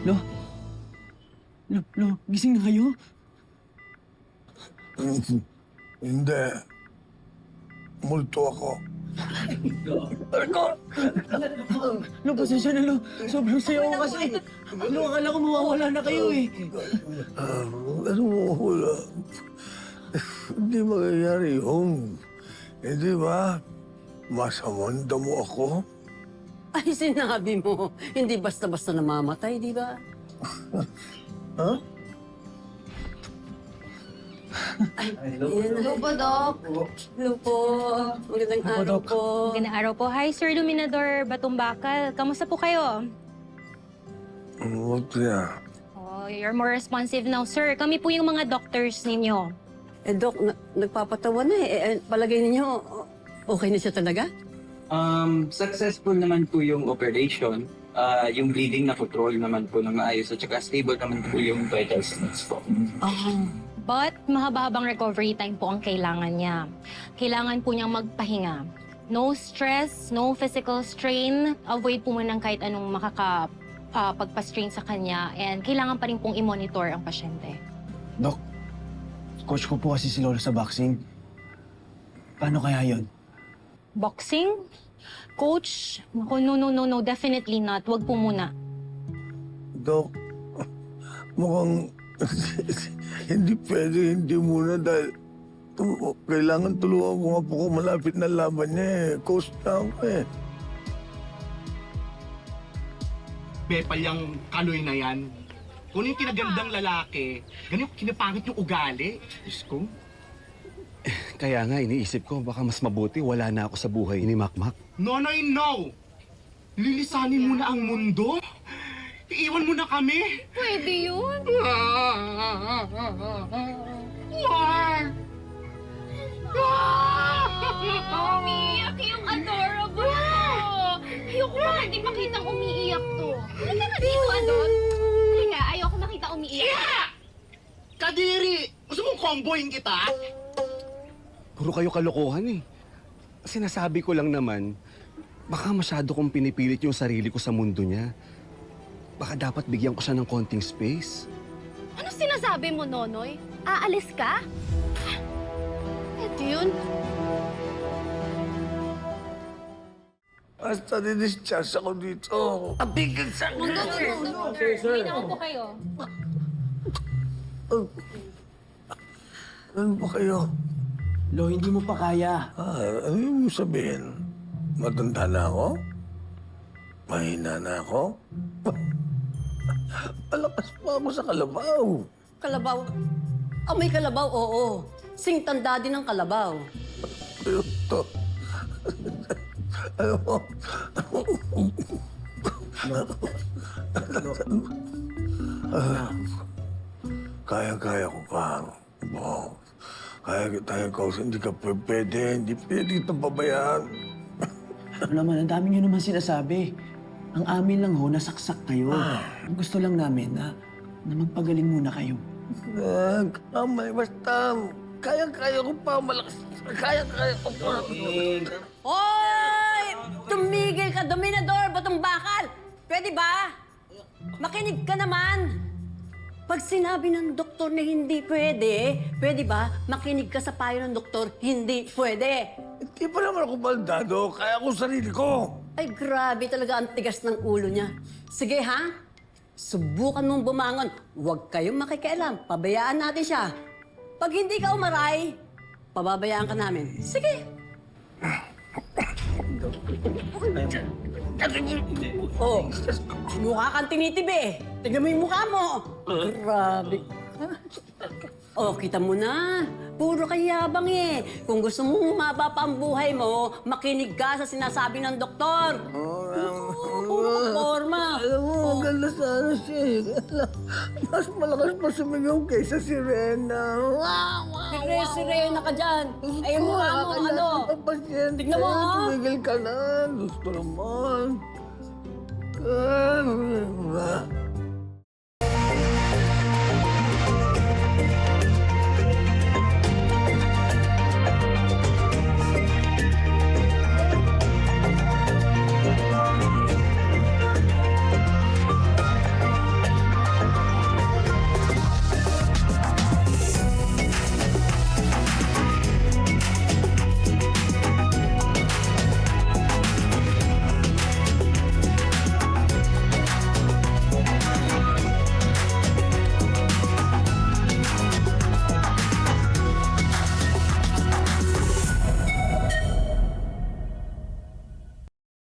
Lo? Lo, gising na kayo? Hindi. Multo ako. Lo, pasensya na, Lo. Sobrang sayo ko kasi. Lo, akala ko mawawala na kayo eh. Ano mo wala? Hindi mangyayari yun. Hindi ba? Masamang damo ako? Ay, sinabi mo, hindi basta-basta namamatay, di ba? Ha? Hello po, Doc. Hello po. Magandang Hello po, araw Doc. po. Magandang araw po. Hi, Sir Luminador Batumbakal. Kamusta po kayo? Huwag niya. Oh, you're more responsive now, sir. Kami po yung mga doctors ninyo. Eh, Doc, nagpapatawa na eh. Palagay ninyo, okay na siya talaga? Successful naman po yung operation. Yung bleeding na control naman po na maayos at saka stable naman po yung vital signs po. But mahaba-habang recovery time po ang kailangan niya. Kailangan po niyang magpahinga. No stress, no physical strain. Avoid po muna ng kahit anong pagpa-strain sa kanya. And kailangan pa rin pong i-monitor ang pasyente. Dok, coach ko po kasi si Lola sa boxing. Paano kaya yun? Boxing? Coach? Naku, no. Definitely not. Wag po muna. Dok, mukhang hindi pwede, hindi muna dahil kailangan tulungan ko nga po kung malapit na laban niya eh. Coach na ako eh. Bepal yung kaloy na yan. Kung yung kinagandang lalaki, ganyan kinapangit yung ugali. Diyos ko. Kaya nga, iniisip ko, baka mas mabuti wala na ako sa buhay ni Makmak. Nonoy, no! Lilisanin mo na ang mundo? Iiwan mo na kami? Pwede yun. Why? Umiiyak yung adorable ko. Ayoko pa hindi makitang umiiyak to. Halika na dito, Adon. Halika, ayoko makita umiiyak. Kadiri! Gusto mong comboing kita? Puro kayo kalokohan eh. Sinasabi ko lang naman, baka masyado kong pinipilit yung sarili ko sa mundo niya. Baka dapat bigyan ko siya ng konting space. Ano sinasabi mo, Nonoy? Aalis ka? Ito yun. Basta didischarge ako dito. Abigil sa akin. Sir, naman po kayo. Ano ba kayo? Lo, hindi mo pa kaya. Ano yung sabihin? Matanda na ako? Mahina na ako? Malakas pa ako sa kalabaw. Kalabaw? May kalabaw, oo. Singtanda din ng kalabaw. Pero to. Alam mo, kaya-kaya ko pa. Wow. Kaya ko, hindi ka pwede, hindi pwede kitang pabayaan. Ano naman, ang dami niyo naman sinasabi. Ang amin lang ho, nasaksak kayo. Ang gusto lang namin na magpagaling muna kayo. Kamay, basta. Kaya-kaya ko pa, malakas. Kaya-kaya ko pa. Hoy! Tumigil ka, Dominador, Batumbakal! Pwede ba? Makinig ka naman! Pag sinabi ng doktor na hindi pwede, pwede ba makinig ka sa payo ng doktor, hindi pwede? Hindi pa naman ako baldado. Kaya ko sarili ko. Ay, grabe talaga ang tigas ng ulo niya. Sige, ha? Subukan mong bumangon. Huwag kayong makikialam. Pabayaan natin siya. Pag hindi ka umaray, pababayaan ka namin. Sige. Oh, mukha kang tinitibi. Tignan mo yung mukha mo. Grabe. Oh, kita mo na. Puro kayabang eh. Kung gusto mong humaba pa ang buhay mo, makinig ka sa sinasabi ng doktor. Puro forma. Alam mo, maganda sana siya eh. Mas malakas pa sumigaw kaysa si Rena. Sire-sirena ka dyan. Ay, yung mukha mo, ano? Tignan mo, ha? Tumigil ka na. Gusto naman.